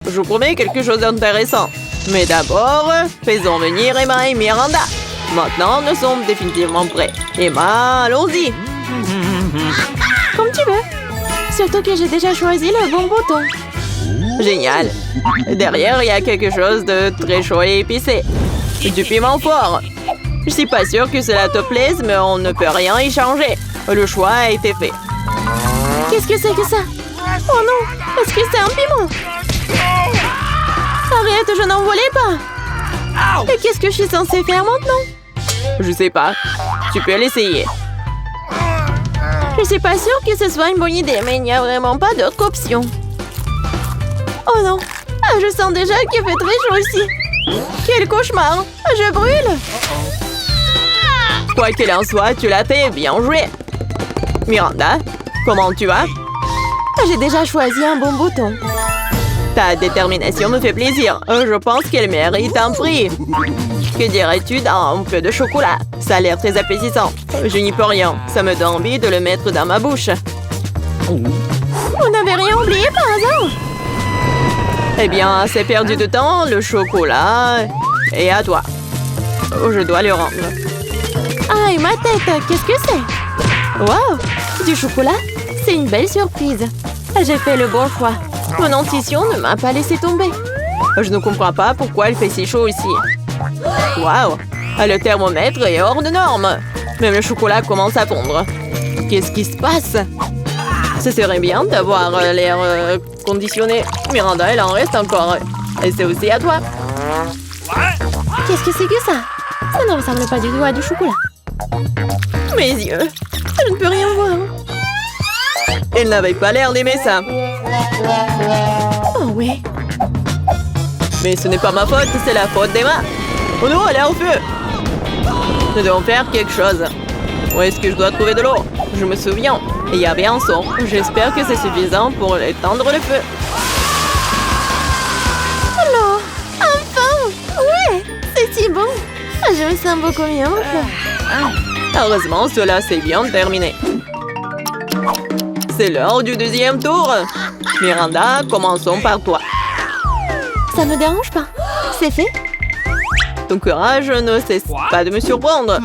je vous promets quelque chose d'intéressant. Mais d'abord, faisons venir Emma et Miranda. Maintenant, nous sommes définitivement prêts. Emma, allons-y. Comme tu veux. Surtout que j'ai déjà choisi le bon bouton. Génial. Derrière, il y a quelque chose de très chaud et épicé. Du piment fort. Je suis pas sûre que cela te plaise, mais on ne peut rien y changer. Le choix a été fait. Qu'est-ce que c'est que ça? Oh non! Est-ce que c'est un piment? Arrête, je n'en voulais pas! Et qu'est-ce que je suis censée faire maintenant? Je sais pas. Tu peux l'essayer. Je suis pas sûre que ce soit une bonne idée, mais il n'y a vraiment pas d'autre option. Oh non! Ah, je sens déjà qu'il fait très chaud ici. Quel cauchemar! Je brûle! Quoi qu'il en soit, tu l'as fait, bien joué. Miranda, comment tu vas? J'ai déjà choisi un bon bouton. Ta détermination me fait plaisir. Je pense qu'elle mérite un prix. Que dirais-tu d'un peu de chocolat? Ça a l'air très appétissant. Je n'y peux rien. Ça me donne envie de le mettre dans ma bouche. Vous n'avez rien oublié par hasard? Eh bien, c'est perdu de temps. Le chocolat est à toi. Je dois le rendre. Ah, et ma tête, qu'est-ce que c'est? Waouh! Du chocolat? C'est une belle surprise. J'ai fait le bon choix. Mon intuition ne m'a pas laissé tomber. Je ne comprends pas pourquoi il fait si chaud ici. Waouh! Le thermomètre est hors de norme. Même le chocolat commence à fondre. Qu'est-ce qui se passe? Ce serait bien d'avoir l'air conditionné. Miranda, elle en reste encore. Et c'est aussi à toi. Qu'est-ce que c'est que ça? Ça ne ressemble pas du tout à du chocolat. Mes yeux, je ne peux rien voir. Elle n'avait pas l'air d'aimer ça. Oh oui. Mais ce n'est pas ma faute, c'est la faute d'Emma. Oh non, elle est en feu. Nous devons faire quelque chose. Où est-ce que je dois trouver de l'eau? Je me souviens, il y avait un seau. J'espère que c'est suffisant pour éteindre le feu. L'eau! Enfin! Ouais! C'est si bon! Je me sens beaucoup mieux maintenant. Heureusement, cela s'est bien terminé. C'est l'heure du deuxième tour. Miranda, commençons par toi. Ça ne me dérange pas. C'est fait? Ton courage ne cesse pas de me surprendre.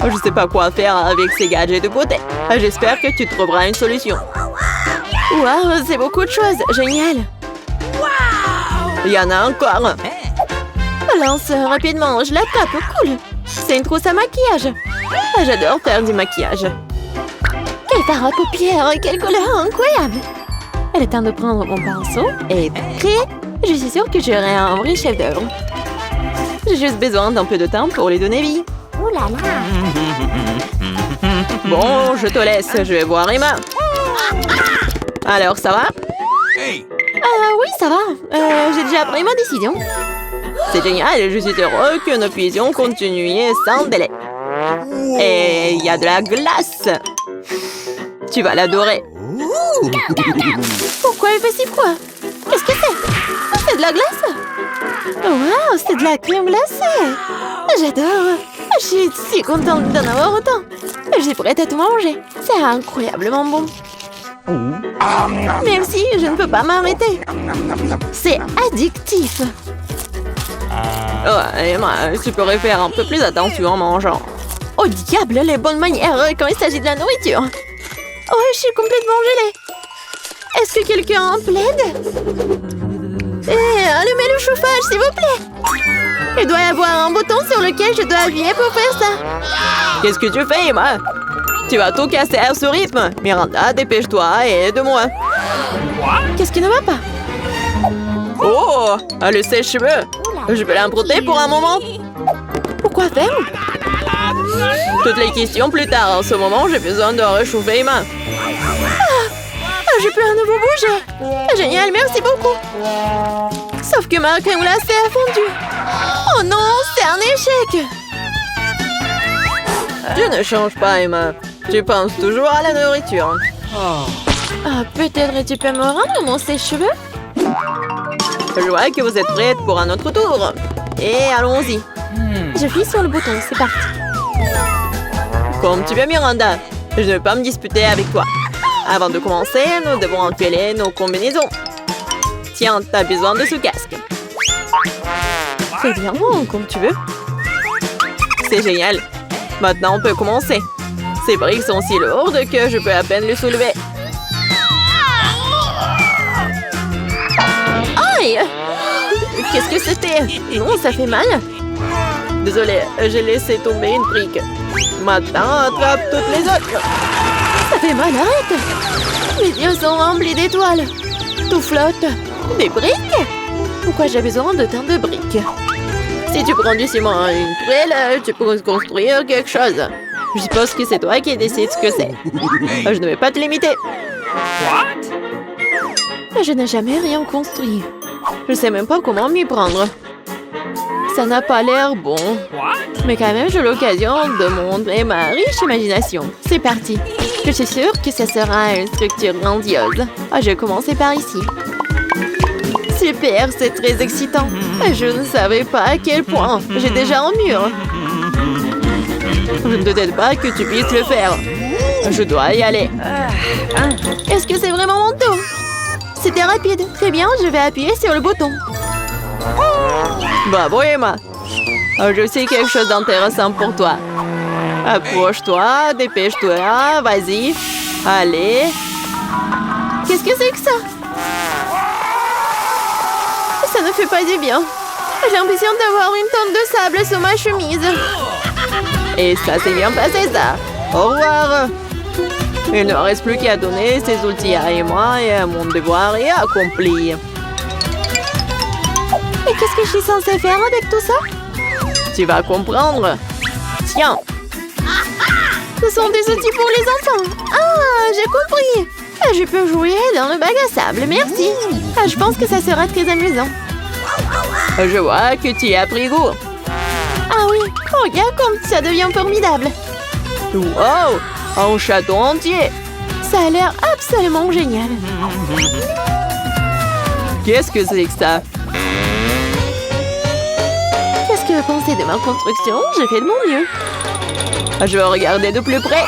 Je ne sais pas quoi faire avec ces gadgets de beauté. J'espère que tu trouveras une solution. Waouh, c'est beaucoup de choses. Génial. Il y en a encore. Lance rapidement, je l'attrape. Cool. C'est une trousse à maquillage. J'adore faire du maquillage. Quel fard à paupières, quelle couleur incroyable. Il est temps de prendre mon pinceau et créer. Je suis sûre que j'aurai un vrai chef d'œuvre. J'ai juste besoin d'un peu de temps pour les donner vie. Ouh là là. Bon, je te laisse, je vais voir Emma. Alors, ça va? Oui, ça va. J'ai déjà pris ma décision. C'est génial, je suis heureux que nous puissions continuer sans délai. Et il y a de la glace. Tu vas l'adorer. Pourquoi il fait si froid? Qu'est-ce que c'est? C'est de la glace? Waouh, c'est de la crème glacée. J'adore. Je suis si contente d'en avoir autant. Je suis prête à tout manger. C'est incroyablement bon. Même si je ne peux pas m'arrêter. C'est addictif. Oh, Emma, tu pourrais faire un peu plus attention en mangeant. Oh diable, les bonnes manières quand il s'agit de la nourriture. Oh, je suis complètement gelée. Est-ce que quelqu'un en plaide? Allumez le chauffage, s'il vous plaît. Il doit y avoir un bouton sur lequel je dois appuyer pour faire ça. Qu'est-ce que tu fais, Emma? Tu vas tout casser à ce rythme. Miranda, dépêche-toi et aide-moi. Qu'est-ce qui ne va pas? Oh, le sèche-cheveux. Je peux l'emprunter pour un moment? Pourquoi faire? Toutes les questions plus tard. En ce moment, j'ai besoin de réchauffer Emma. Je peux à nouveau bouger. Génial, merci beaucoup. Sauf que ma crème glacée a fondu. Oh non, c'est un échec. Tu ne changes pas, Emma. Tu penses toujours à la nourriture. Peut-être tu peux me rendre mon sèche-cheveux? Je vois que vous êtes prête pour un autre tour. Et allons-y. J'appuie sur le bouton, c'est parti. Comme tu veux, Miranda. Je ne vais pas me disputer avec toi. Avant de commencer, nous devons enfiler nos combinaisons. Tiens, t'as besoin de ce casque. Très bien, comme tu veux. C'est génial. Maintenant, on peut commencer. Ces briques sont si lourdes que je peux à peine les soulever. Aïe! Qu'est-ce que c'était? Non, ça fait mal. Désolée, j'ai laissé tomber une brique. Maintenant, attrape toutes les autres. Ça fait mal, arrête! Mes yeux sont remplis d'étoiles. Tout flotte. Des briques? Pourquoi j'ai besoin de tant de briques? Si tu prends du ciment et une poêle, tu peux construire quelque chose. Je suppose que c'est toi qui décides ce que c'est. Je ne vais pas te limiter. Je n'ai jamais rien construit. Je sais même pas comment m'y prendre. Ça n'a pas l'air bon. Mais quand même, j'ai l'occasion de montrer ma riche imagination. C'est parti. Je suis sûre que ça sera une structure grandiose. Je vais commencer par ici. Super, c'est très excitant. Je ne savais pas à quel point. J'ai déjà un mur. Je ne doutais pas que tu puisses le faire. Je dois y aller. Est-ce que c'est vraiment mon tour? C'était rapide. Très bien, je vais appuyer sur le bouton. Bravo, Emma. Je sais quelque chose d'intéressant pour toi. Approche-toi, dépêche-toi, vas-y. Allez. Qu'est-ce que c'est que ça? Ça ne fait pas du bien. J'ai l'impression d'avoir une tonne de sable sur ma chemise. Et ça s'est bien passé, ça. Au revoir. Il ne reste plus qu'à donner ces outils à Emma et mon devoir est accompli. Et qu'est-ce que je suis censée faire avec tout ça? Tu vas comprendre. Tiens. Ce sont des outils pour les enfants. Ah, j'ai compris. Je peux jouer dans le bac à sable, merci. Je pense que ça sera très amusant. Je vois que tu y as pris goût. Ah oui, regarde comme ça devient formidable. Wow, un château entier. Ça a l'air absolument génial. Qu'est-ce que c'est que ça? Qu'est-ce que vous pensez de ma construction? J'ai fait de mon mieux. Je vais regarder de plus près.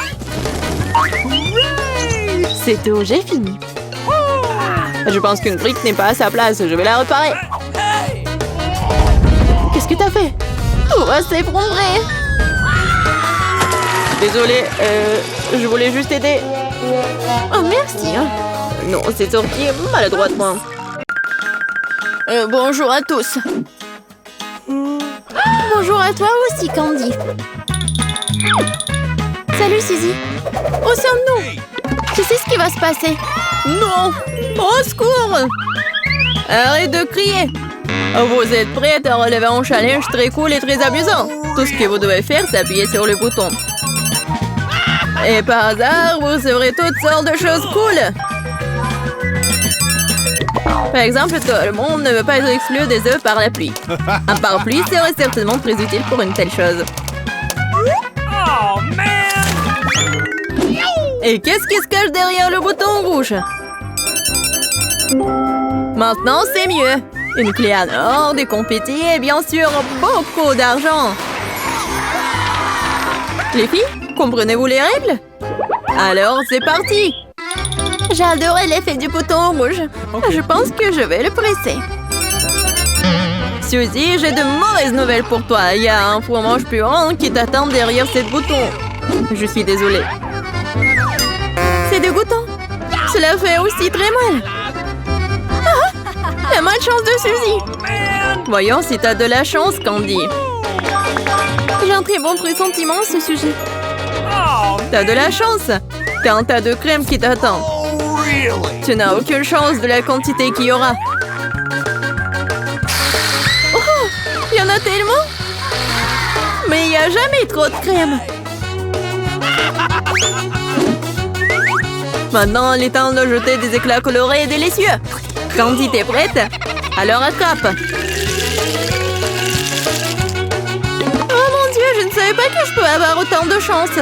C'est tout, j'ai fini. Je pense qu'une brique n'est pas à sa place. Je vais la réparer. Qu'est-ce que t'as fait? Tout va s'effondrer. Désolée, je voulais juste aider. Oh, merci. Non, c'est sorti maladroitement. Bonjour à tous. Bonjour à toi aussi, Candy. Salut, Suzy. Où sommes-nous? Tu sais ce qui va se passer? Non! Au secours! Arrête de crier! Vous êtes prête à relever un challenge très cool et très amusant. Tout ce que vous devez faire, c'est appuyer sur le bouton. Et par hasard, vous recevrez toutes sortes de choses cool. Par exemple, tout le monde ne veut pas être exclu des œufs par la pluie. Un parapluie serait certainement très utile pour une telle chose. Et qu'est-ce qui se cache derrière le bouton rouge? Maintenant, c'est mieux. Une clé en or, des confettis et bien sûr, beaucoup d'argent. Les filles, comprenez-vous les règles? Alors, c'est parti! J'ai adoré l'effet du bouton rouge. Je pense que je vais le presser. Suzy, j'ai de mauvaises nouvelles pour toi. Il y a un fromage puant qui t'attend derrière ce bouton. Je suis désolée. C'est dégoûtant. Cela fait aussi très mal. Ah, la malchance de Suzy. Voyons si t'as de la chance, Candy. J'ai un très bon pressentiment à ce sujet. T'as de la chance. T'as un tas de crème qui t'attend. Tu n'as aucune chance de la quantité qu'il y aura. Oh, il y en a tellement. Mais il n'y a jamais trop de crème. Maintenant, il est temps de jeter des éclats colorés et délicieux. Candy, t'es prête? Alors attrape. Oh mon Dieu, je ne savais pas que je pouvais avoir autant de chance.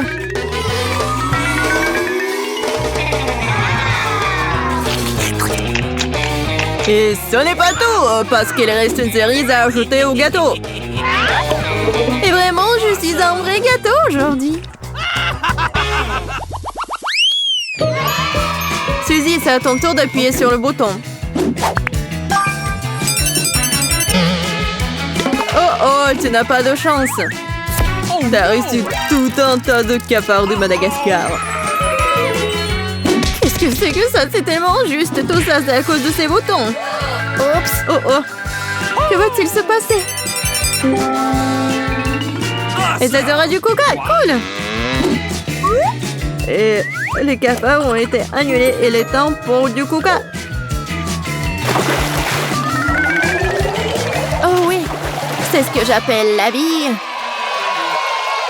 Et ce n'est pas tout, parce qu'il reste une cerise à ajouter au gâteau. Et vraiment, je suis un vrai gâteau aujourd'hui. Suzy, c'est à ton tour d'appuyer sur le bouton. tu n'as pas de chance. T'as reçu tout un tas de cafards de Madagascar. Qu'est-ce que c'est que ça? C'est tellement juste. Tout ça, c'est à cause de ces boutons. Oups. Oh oh. Que va-t-il se passer? Et ça sera du coca. Cool. Et les cafards ont été annulés et il est temps pour du coca. Oh oui. C'est ce que j'appelle la vie.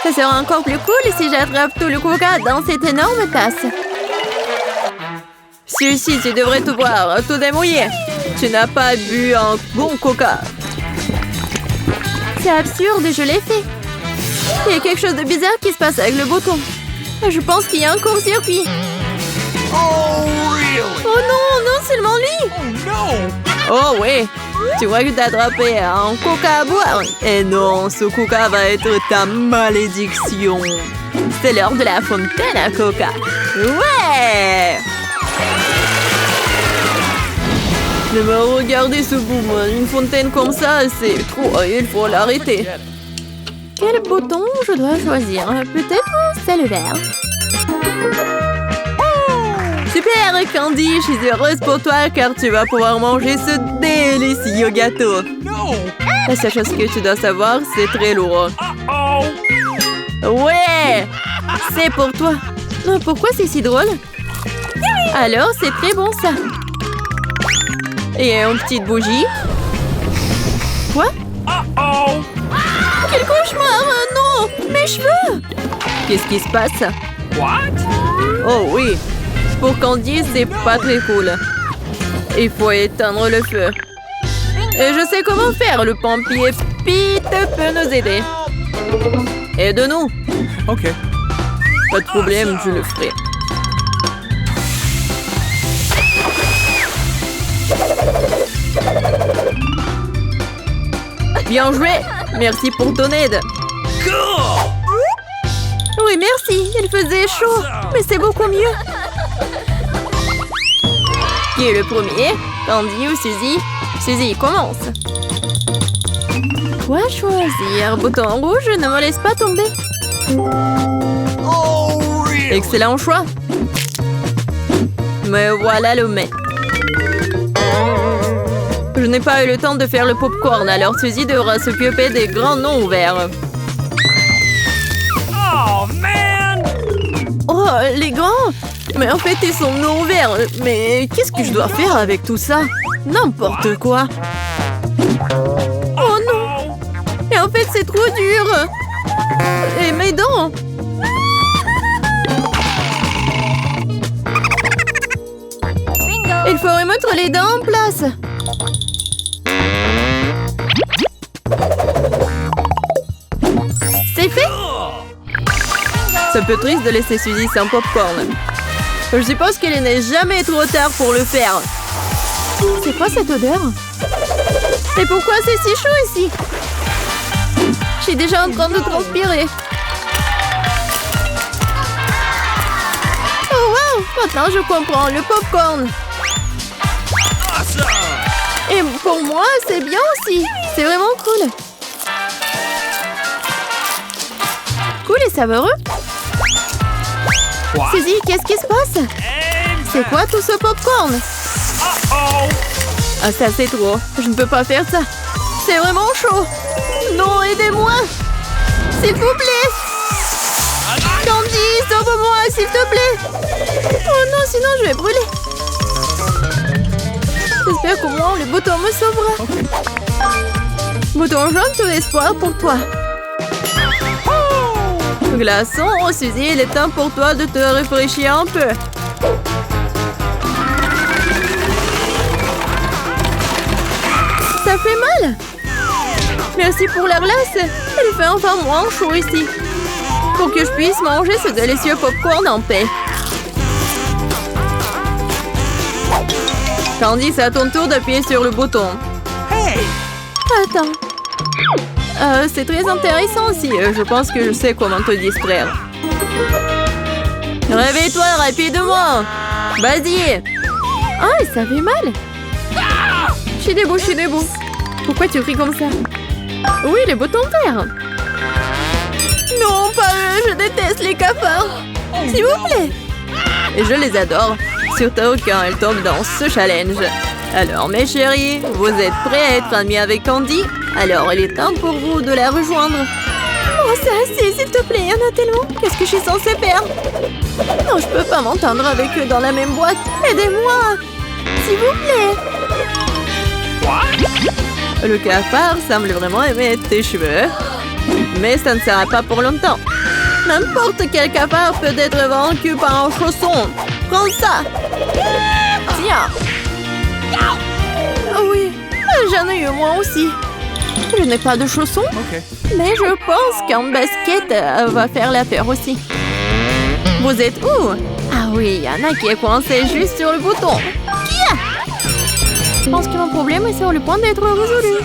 Ça sera encore plus cool si j'attrape tout le coca dans cette énorme tasse. Si, tu devrais tout boire, tout démouillé. Tu n'as pas bu un bon coca. C'est absurde, je l'ai fait. Il y a quelque chose de bizarre qui se passe avec le bouton. Je pense qu'il y a un court-circuit. Oh, really? Oh non, non seulement lui. Oh, no! Oh oui, tu vois que t'as attrapé un coca à boire. Et non, ce coca va être ta malédiction. C'est l'heure de la fontaine à coca. Ouais! Ne me regardez ce boum. Une fontaine comme ça, c'est trop. Il faut l'arrêter. Quel bouton je dois choisir? Peut-être c'est le vert. Super, Candy, je suis heureuse pour toi car tu vas pouvoir manger ce délicieux gâteau. No! La seule chose que tu dois savoir, c'est très lourd. Uh-oh! Ouais! C'est pour toi. Pourquoi c'est si drôle? Alors, c'est très bon ça. Et une petite bougie. Quoi? Uh-oh! Quel cauchemar! Non! Mes cheveux! Qu'est-ce qui se passe? What? Oh oui! Pour Candy, c'est pas très cool. Il faut éteindre le feu. Et je sais comment faire. Le pompier Pete peut nous aider. Aide-nous. OK. Pas de problème, je le ferai. Bien joué! Merci pour ton aide. Cool! Oui, merci. Il faisait chaud. Mais c'est beaucoup mieux. Qui est le premier? Candy ou Suzy? Suzy, commence. Quoi choisir? Bouton rouge, ne me laisse pas tomber. Oh, really? Excellent choix. Me voilà le mets. Je n'ai pas eu le temps de faire le popcorn, alors Suzy devra s'occuper des grands noms ouverts. Oh, man! Oh, les grands! Mais en fait, ils sont non ouverts. Mais qu'est-ce que je dois faire avec tout ça? N'importe quoi. Oh non! Et en fait, c'est trop dur. Et mes dents! Il faut remettre les dents en place. C'est fait? C'est un peu triste de laisser Suzy sans popcorn. Je suppose qu'il n'est jamais trop tard pour le faire. C'est quoi cette odeur? Et pourquoi c'est si chaud ici? Je suis déjà en train de transpirer. Oh wow! Maintenant je comprends, le popcorn. Awesome! Et pour moi, c'est bien aussi. C'est vraiment cool. Cool et savoureux. What? Suzy, qu'est-ce qui se passe? And C'est quoi tout ce popcorn? uh-oh! Ah, ça c'est trop. Je ne peux pas faire ça. C'est vraiment chaud. Non, aidez-moi. S'il vous plaît. Candy, sauve-moi, s'il te plaît. Oh non, sinon je vais brûler. J'espère qu'au moins le bouton me sauvera. Bouton jaune, tout espoir pour toi. Glaçon, Suzy, il est temps pour toi de te rafraîchir un peu. Ça fait mal. Merci pour la glace. Il fait enfin moins chaud ici. Pour que je puisse manger ce délicieux popcorn en paix. Candy, c'est à ton tour d'appuyer sur le bouton. Hey! Attends. C'est très intéressant aussi. Je pense que je sais comment te distraire. Réveille-toi rapidement. Vas-y. Ah, ça fait mal. Je suis debout, je suis debout. Pourquoi tu cries comme ça? Oui, les boutons verts. Non, pas eux, je déteste les cafards. S'il vous plaît. Et je les adore, surtout quand elles tombent dans ce challenge. Alors mes chéris, vous êtes prêts à être amis avec Candy? Alors il est temps pour vous de la rejoindre. Oh, c'est assez, s'il te plaît, il y en a tellement. Qu'est-ce que je suis censée faire? Non, je peux pas m'entendre avec eux dans la même boîte. Aidez-moi, s'il vous plaît. Le cafard semble vraiment aimer tes cheveux. Mais ça ne sera pas pour longtemps. N'importe quel cafard peut être vaincu par un chausson. Prends ça. Tiens. Oh oui, j'en ai eu moi aussi. Je n'ai pas de chaussons, mais je pense qu'un basket va faire l'affaire aussi. Vous êtes où? Ah oui, il y en a qui est coincé juste sur le bouton. Qui a? Je pense que mon problème est sur le point d'être résolu.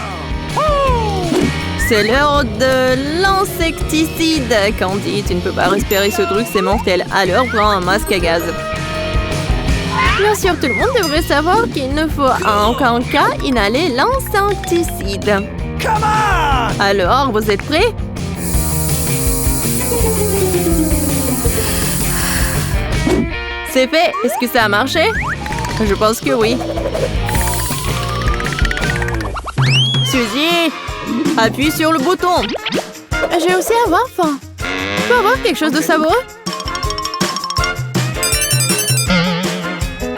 C'est l'heure de l'insecticide. Candy, tu ne peux pas respirer ce truc, c'est mortel. Alors prends un masque à gaz. Bien sûr, tout le monde devrait savoir qu'il ne faut en aucun cas inhaler l'insecticide. Come on! Alors, vous êtes prêts? C'est fait. Est-ce que ça a marché? Je pense que oui. Suzy, appuie sur le bouton. J'ai aussi avoir faim. Je peux avoir quelque chose de savoureux?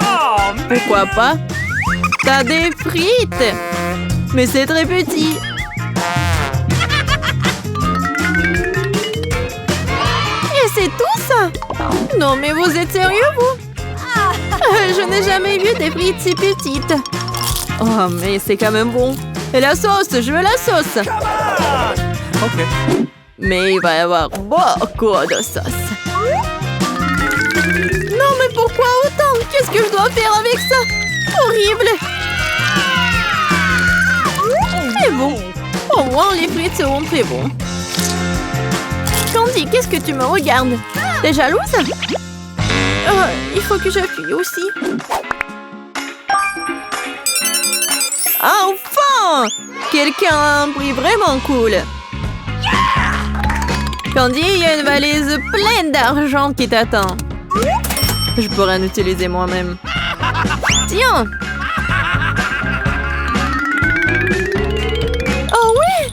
Oh, man. Pourquoi pas? T'as des frites. Mais c'est très petit. Et c'est tout ça? Non, mais vous êtes sérieux, vous? Je n'ai jamais vu des frites si petites. Oh, mais c'est quand même bon. Et la sauce, je veux la sauce. Come on! Okay. Mais il va y avoir beaucoup de sauce. Non, mais pourquoi autant? Qu'est-ce que je dois faire avec ça? Horrible! C'est bon. Au moins, les frites seront très bons. Candy, qu'est-ce que tu me regardes? T'es jalouse? Il faut que j'appuie aussi. Enfin! Quelqu'un a un prix vraiment cool. Candy, il y a une valise pleine d'argent qui t'attend. Je pourrais en utiliser moi-même. Tiens! Oh oui!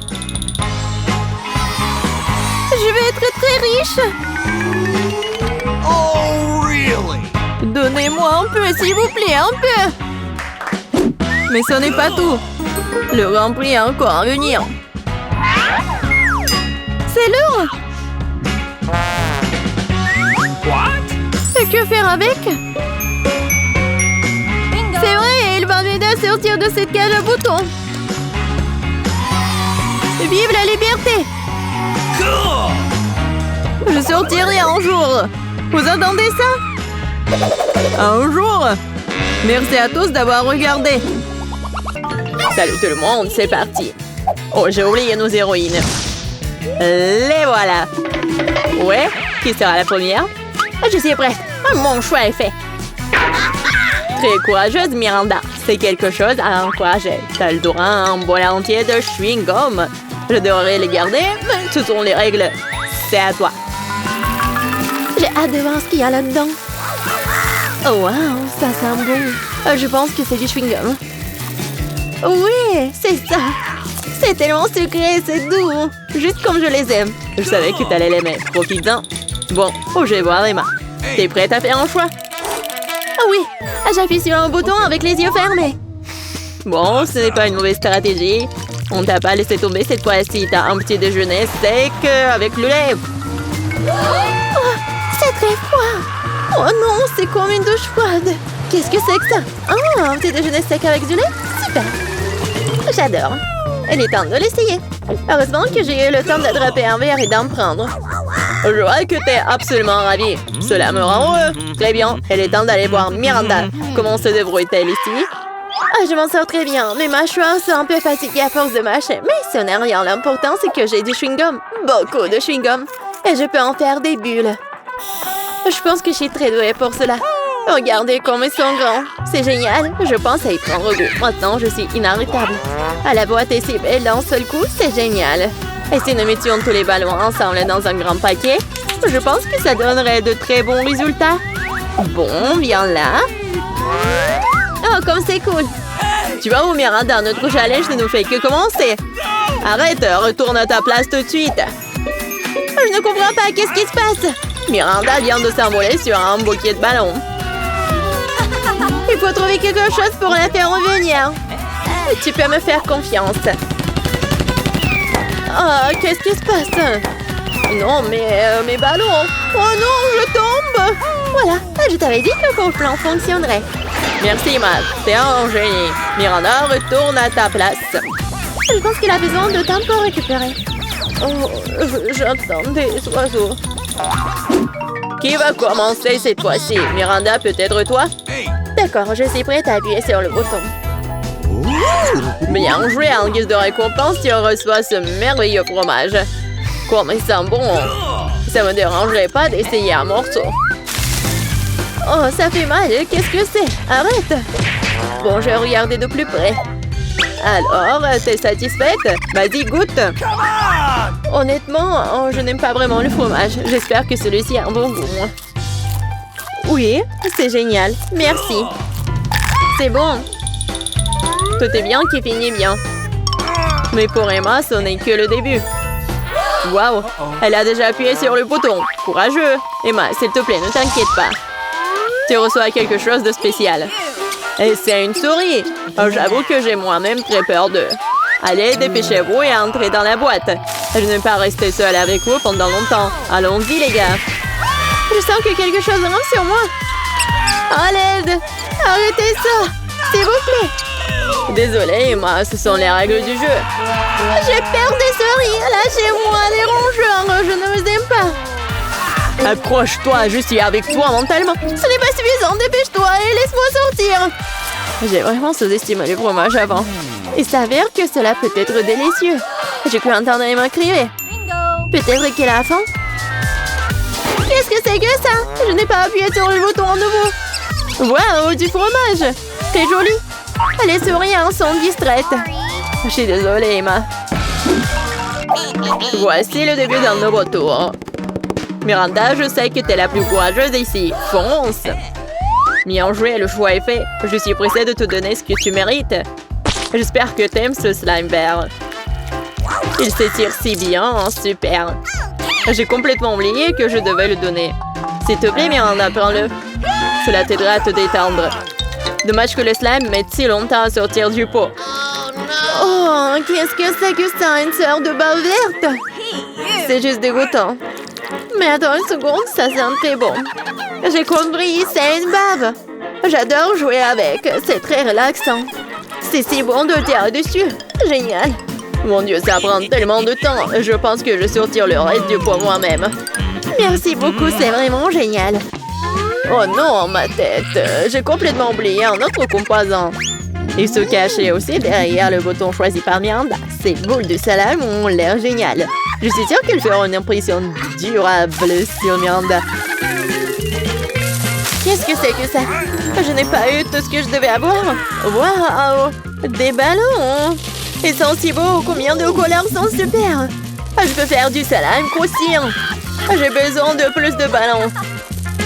Je vais être très riche! Oh, really? Donnez-moi un peu, s'il vous plaît, un peu! Mais ce n'est pas tout. Le Grand Prix est encore à venir. C'est l'heure! What? Et que faire avec? C'est vrai, il va m'aider à sortir de cette cage à boutons. Vive la liberté! Cool! Je sortirai un jour. Vous entendez ça? Un jour? Merci à tous d'avoir regardé. Salut tout le monde, c'est parti. Oh, j'ai oublié nos héroïnes. Les voilà. Ouais, qui sera la première? Je suis prête. Mon choix est fait. Très courageuse, Miranda. C'est quelque chose à encourager. T'as le droit à un bol entier de chewing-gum. Je devrais les garder, mais ce sont les règles. C'est à toi. J'ai hâte de voir ce qu'il y a là-dedans. Oh wow, ça sent bon. Je pense que c'est du chewing-gum. Oui, c'est ça. C'est tellement sucré, c'est doux. Juste comme je les aime. Je savais que t'allais l'aimer. Profites-en. Bon, je vais voir Emma. T'es prête à faire un choix? Oh oui, j'appuie sur un bouton avec les yeux fermés. Bon, ce n'est pas une mauvaise stratégie. On t'a pas laissé tomber cette fois-ci. T'as un petit déjeuner sec avec le lait. Oh, c'est très froid. Oh non, c'est comme une douche froide. Qu'est-ce que c'est que ça? Oh, un petit déjeuner sec avec du lait? Super. J'adore. Il est temps de l'essayer. Heureusement que j'ai eu le temps d'attraper un verre et d'en prendre. Je vois que t'es absolument ravie. Cela me rend heureux. Très bien, il est temps d'aller voir Miranda. Comment se débrouille-t-elle ici? Je m'en sors très bien. Mes mâchoires sont un peu fatiguées à force de mâcher. Mais ce n'est rien. L'important, c'est que j'ai du chewing-gum. Beaucoup de chewing-gum. Et je peux en faire des bulles. Je pense que je suis très douée pour cela. Regardez comme ils sont grands. C'est génial. Je pense à y prendre goût. Maintenant, je suis inarrêtable. Ah, la boîte est si belle d'un seul coup. C'est génial. Et si nous mettions tous les ballons ensemble dans un grand paquet, je pense que ça donnerait de très bons résultats. Bon, viens là. Oh, comme c'est cool. Tu vois où, Miranda, notre challenge ne nous fait que commencer. Arrête, retourne à ta place tout de suite. Je ne comprends pas, qu'est-ce qui se passe? Miranda vient de s'envoler sur un bouquet de ballons. Il faut trouver quelque chose pour la faire revenir. Tu peux me faire confiance. Oh, qu'est-ce qui se passe? Non, mais mes ballons. Oh non, je tombe. Voilà, je t'avais dit que mon plan fonctionnerait. Merci, Matt. T'es un génie. Miranda, retourne à ta place. Je pense qu'il a besoin de temps pour récupérer. Oh, j'entends des oiseaux. Qui va commencer cette fois-ci? Miranda, peut-être toi? D'accord, je suis prête à appuyer sur le bouton. Bien joué, en guise de récompense, tu reçois ce merveilleux fromage. Comme il sent bon. Ça me dérangerait pas d'essayer un morceau. Oh, ça fait mal, qu'est-ce que c'est? Arrête! Bon, je vais regarder de plus près. Alors, t'es satisfaite? Vas-y, goûte. Honnêtement, je n'aime pas vraiment le fromage. J'espère que celui-ci a un bon goût. Oui, c'est génial. Merci. C'est bon. Tout est bien qui finit bien. Mais pour Emma, ce n'est que le début. Waouh, elle a déjà appuyé sur le bouton. Courageux. Emma, s'il te plaît, ne t'inquiète pas. Tu reçois quelque chose de spécial. Et c'est une souris. Oh, j'avoue que j'ai moi-même très peur d'eux. Allez, dépêchez-vous et entrez dans la boîte. Je ne vais pas rester seule avec vous pendant longtemps. Allons-y, les gars. Je sens que quelque chose rentre sur moi. À l'aide! Arrêtez ça! S'il vous plaît! Désolée, Emma, ce sont les règles du jeu. J'ai peur des souris! Lâchez-moi, les rongeurs! Je ne vous aime pas! Accroche-toi, je suis avec toi mentalement. Ce n'est pas suffisant, dépêche-toi et laisse-moi sortir! J'ai vraiment sous-estimé le fromage avant. Il s'avère que cela peut être délicieux. J'ai cru entendre Emma crier. Peut-être qu'elle a faim? Qu'est-ce que c'est que ça? Je n'ai pas appuyé sur le bouton à nouveau. Waouh, du fromage! Très joli. Les souris sont distraites. Je suis désolée, Emma. Voici le début d'un nouveau tour. Miranda, je sais que t'es la plus courageuse ici. Fonce! Bien joué, le choix est fait. Je suis pressée de te donner ce que tu mérites. J'espère que t'aimes ce slime vert. Il s'étire si bien, super. J'ai complètement oublié que je devais le donner. S'il te plaît, Miranda, prends-le. Cela t'aidera à te détendre. Dommage que le slime mette si longtemps à sortir du pot. Oh, qu'est-ce que c'est que ça? Une sorte de bave verte? C'est juste dégoûtant. Mais attends une seconde, ça sent très bon. J'ai compris, c'est une bave. J'adore jouer avec, c'est très relaxant. C'est si bon de tirer dessus. Génial. Mon Dieu, ça prend tellement de temps. Je pense que je sortir le reste du pot moi-même. Merci beaucoup, c'est vraiment génial. Oh non, ma tête. J'ai complètement oublié un autre composant. Il se cachait aussi derrière le bouton choisi par Miranda. Ces boules de salade ont l'air géniales. Je suis sûre qu'elles feront une impression durable sur Miranda. Qu'est-ce que c'est que ça? Je n'ai pas eu tout ce que je devais avoir. Waouh! Des ballons! Ils sont si beaux, combien de couleurs sont super! Je peux faire du salade croustillant. J'ai besoin de plus de ballons.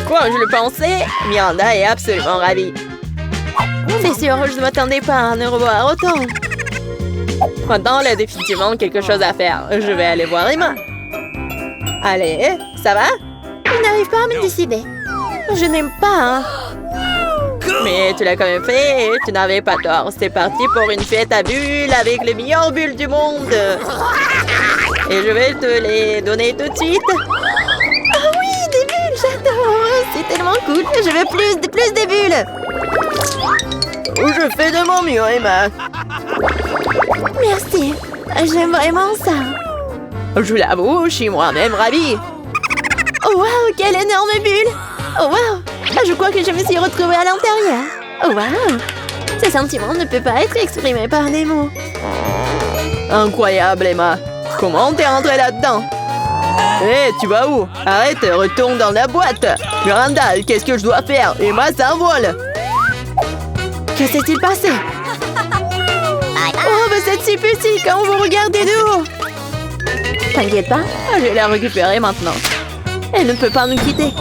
Quoi, je le pensais? Miranda est absolument ravie. C'est sûr, je ne m'attendais pas à en revoir autant. Maintenant, il y a définitivement quelque chose à faire. Je vais aller voir Emma. Allez, ça va? Je n'arrive pas à me décider. Je n'aime pas, hein. Mais tu l'as quand même fait et tu n'avais pas tort. C'est parti pour une fête à bulles avec les meilleures bulles du monde. Et je vais te les donner tout de suite. Ah oui, des bulles, j'adore. C'est tellement cool. Je veux plus des bulles. Je fais de mon mieux, Emma. Merci. J'aime vraiment ça. Je l'avoue, je suis moi-même ravie. Oh, waouh, quelle énorme bulle. Oh, waouh. Je crois que je me suis retrouvée à l'intérieur. Oh, waouh. Ce sentiment ne peut pas être exprimé par des mots. Incroyable, Emma. Comment t'es rentrée là-dedans? Hé, tu vas où? Arrête, retourne dans la boîte. Miranda, qu'est-ce que je dois faire? Emma s'envole. Que s'est-il passé? Oh, vous êtes si petit quand vous regardez de haut. T'inquiète pas, je vais la récupérer maintenant. Elle ne peut pas nous quitter.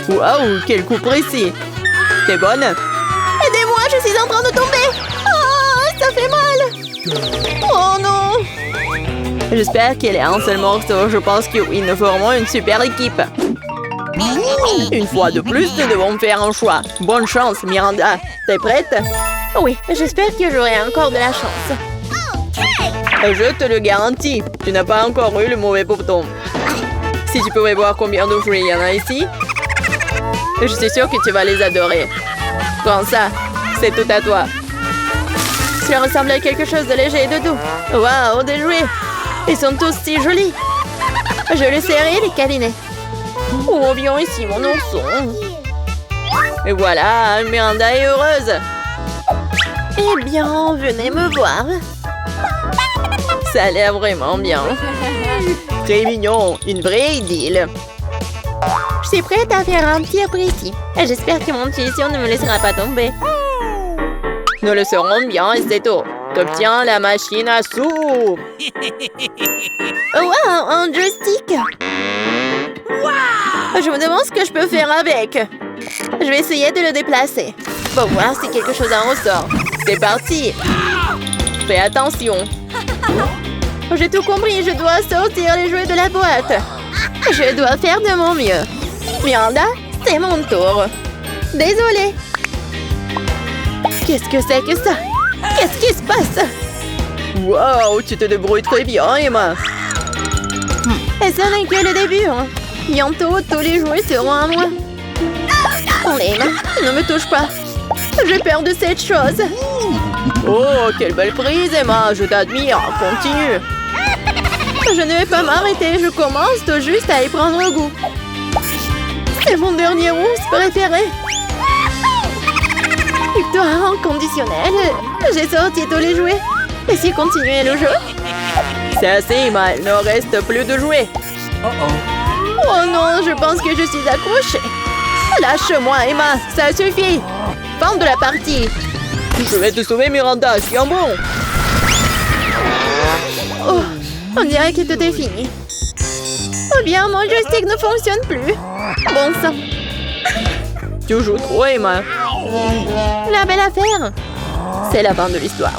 Waouh, quel coup précis. T'es bonne? Aidez-moi, je suis en train de tomber. Oh, ça fait mal. Oh non. J'espère qu'elle est un seul morceau. Je pense que oui, nous formons une super équipe. Une fois de plus, nous devons faire un choix. Bonne chance, Miranda. T'es prête? Oui, j'espère que j'aurai encore de la chance. Je te le garantis. Tu n'as pas encore eu le mauvais bouton. Si tu pouvais voir combien de fruits il y en a ici, je suis sûre que tu vas les adorer. Prends ça. C'est tout à toi. Ça ressemble à quelque chose de léger et de doux. Waouh, des jouets. Ils sont tous si jolis. Je les serrer et les câliner. Oh, viens ici, mon ourson. Et voilà, Miranda est heureuse. Eh bien, venez me voir. Ça a l'air vraiment bien. Très mignon, une vraie idylle. Je suis prête à faire un tir précis. J'espère que mon intuition ne me laissera pas tomber. Nous le saurons bien et c'est tout. T'obtiens la machine à soupe. Wow, un joystick. Je me demande ce que je peux faire avec. Je vais essayer de le déplacer. Pour voir si quelque chose en ressort. C'est parti. Fais attention. J'ai tout compris, je dois sortir les jouets de la boîte. Je dois faire de mon mieux. Miranda, c'est mon tour. Désolée. Qu'est-ce que c'est que ça? Qu'est-ce qui se passe? Wow, tu te débrouilles très bien, Emma. Et ce n'est que le début. Hein. Bientôt, tous les jouets seront à moi. Allez, Emma, ne me touche pas. J'ai peur de cette chose. Oh, quelle belle prise, Emma. Je t'admire. Continue. Je ne vais pas m'arrêter. Je commence tout juste à y prendre goût. C'est mon dernier ours préféré. Victoire inconditionnelle. J'ai sorti tous les jouets. Et si continuer le jeu? C'est assez, Emma. Il ne reste plus de jouets. Oh non, je pense que je suis accrochée. Lâche-moi, Emma. Ça suffit. Fin de la partie. Je vais te sauver, Miranda. Tiens bon. Oh, on dirait que tout est fini. Oh bien, mon joystick ne fonctionne plus. Bon sang. Tu joues trop, Emma. La belle affaire. C'est la fin de l'histoire.